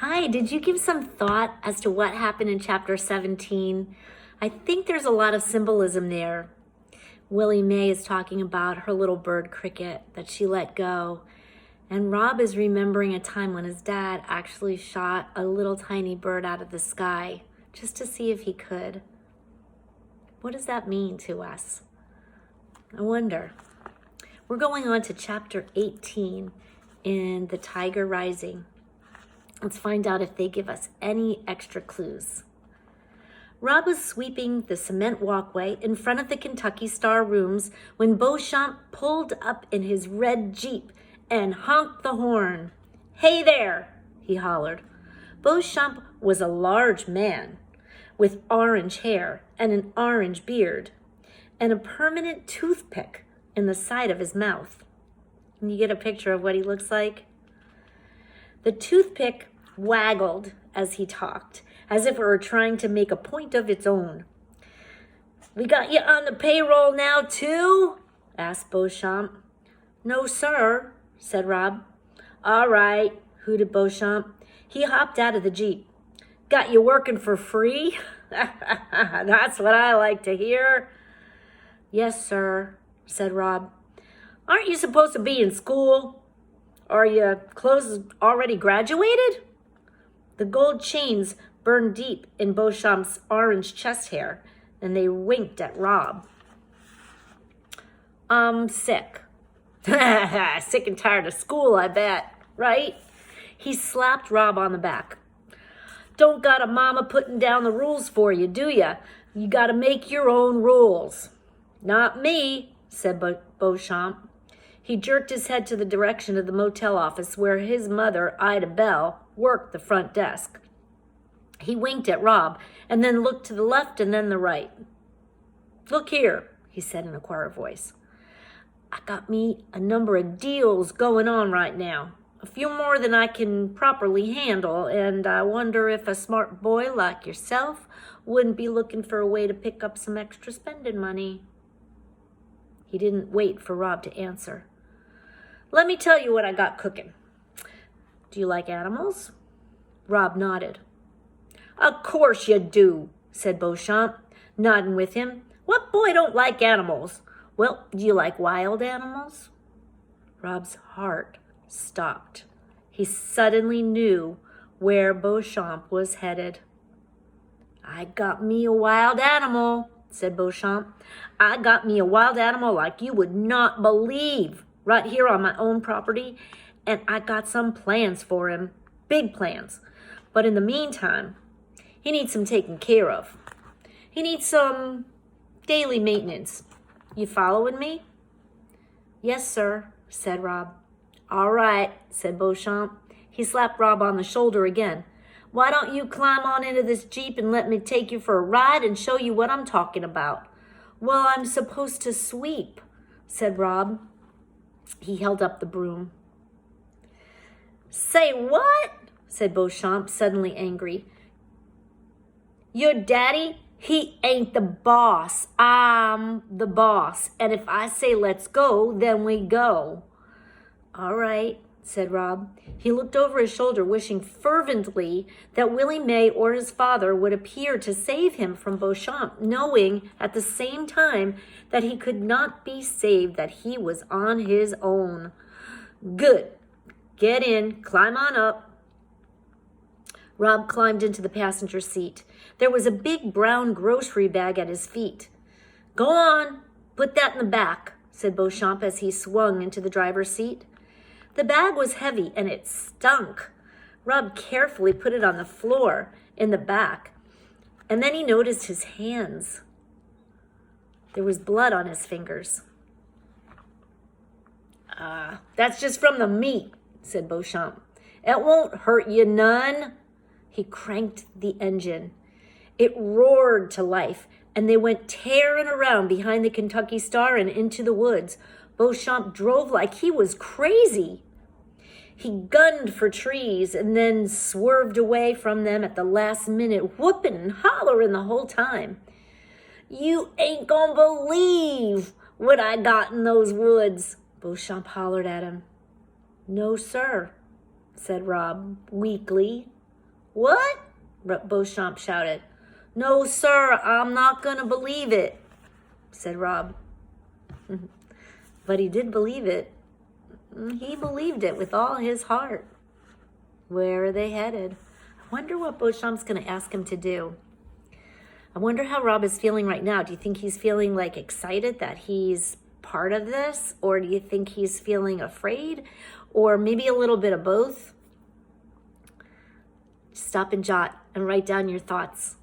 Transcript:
Hi, did you give some thought as to what happened in chapter 17? I think there's a lot of symbolism there. Willie Mae is talking about her little bird cricket that she let go. And Rob is remembering a time when his dad actually shot a little tiny bird out of the sky just to see if he could. What does that mean to us? I wonder. We're going on to chapter 18 in The Tiger Rising. Let's find out if they give us any extra clues. Rob was sweeping the cement walkway in front of the Kentucky Star rooms when Beauchamp pulled up in his red Jeep and honked the horn. "Hey there," he hollered. Beauchamp was a large man with orange hair and an orange beard and a permanent toothpick in the side of his mouth. Can you get a picture of what he looks like? The toothpick waggled as he talked, as if it were trying to make a point of its own. "We got you on the payroll now, too?" asked Beauchamp. "No, sir," said Rob. "All right," hooted Beauchamp. He hopped out of the Jeep. "Got you working for free?" "That's what I like to hear." "Yes, sir," said Rob. "Aren't you supposed to be in school? Are you already graduated?" The gold chains burned deep in Beauchamp's orange chest hair, and they winked at Rob. "I'm sick." "Sick and tired of school, I bet, right?" He slapped Rob on the back. "Don't got a mama putting down the rules for you, do ya? You gotta make your own rules." "Not me," said Beauchamp. He jerked his head to the direction of the motel office where his mother, Ida Bell, worked the front desk. He winked at Rob and then looked to the left and then the right. "Look here," he said in a quiet voice. "I got me a number of deals going on right now, a few more than I can properly handle, and I wonder if a smart boy like yourself wouldn't be looking for a way to pick up some extra spending money." He didn't wait for Rob to answer. "Let me tell you what I got cooking." "Do you like animals?" Rob nodded. "Of course you do," said Beauchamp, nodding with him. "What boy don't like animals? Well, do you like wild animals?" Rob's heart stopped. He suddenly knew where Beauchamp was headed. "I got me a wild animal," said Beauchamp. "I got me a wild animal like you would not believe, right here on my own property, and I got some plans for him, big plans. But in the meantime, he needs some taking care of. He needs some daily maintenance. You following me?" "Yes, sir," said Rob. "All right," said Beauchamp. He slapped Rob on the shoulder again. "Why don't you climb on into this Jeep and let me take you for a ride and show you what I'm talking about?" "Well, I'm supposed to sweep," said Rob. He held up the broom. "Say what?" said Beauchamp, suddenly angry. "Your daddy, he ain't the boss. I'm the boss. And if I say let's go, then we go." "All right," said Rob. He looked over his shoulder, wishing fervently that Willie Mae or his father would appear to save him from Beauchamp, knowing at the same time that he could not be saved, that he was on his own. "Good. Get in. Climb on up." Rob climbed into the passenger seat. There was a big brown grocery bag at his feet. "Go on. Put that in the back," said Beauchamp as he swung into the driver's seat. The bag was heavy and it stunk. Rob carefully put it on the floor in the back, and then he noticed his hands. There was blood on his fingers. That's just from the meat," said Beauchamp. "It won't hurt you none." He cranked the engine. It roared to life, and they went tearing around behind the Kentucky Star and into the woods. Beauchamp drove like he was crazy. He gunned for trees and then swerved away from them at the last minute, whooping and hollering the whole time. "You ain't gonna believe what I got in those woods," Beauchamp hollered at him. "No, sir," said Rob weakly. What? Beauchamp shouted. No, sir, I'm not going to believe it, said Rob. But he did believe it. He believed it with all his heart. Where are they headed? I wonder what Beauchamp's going to ask him to do. I wonder how Rob is feeling right now. Do you think he's feeling like excited that he's part of this? Or do you think he's feeling afraid? Or maybe a little bit of both? Stop and jot and write down your thoughts.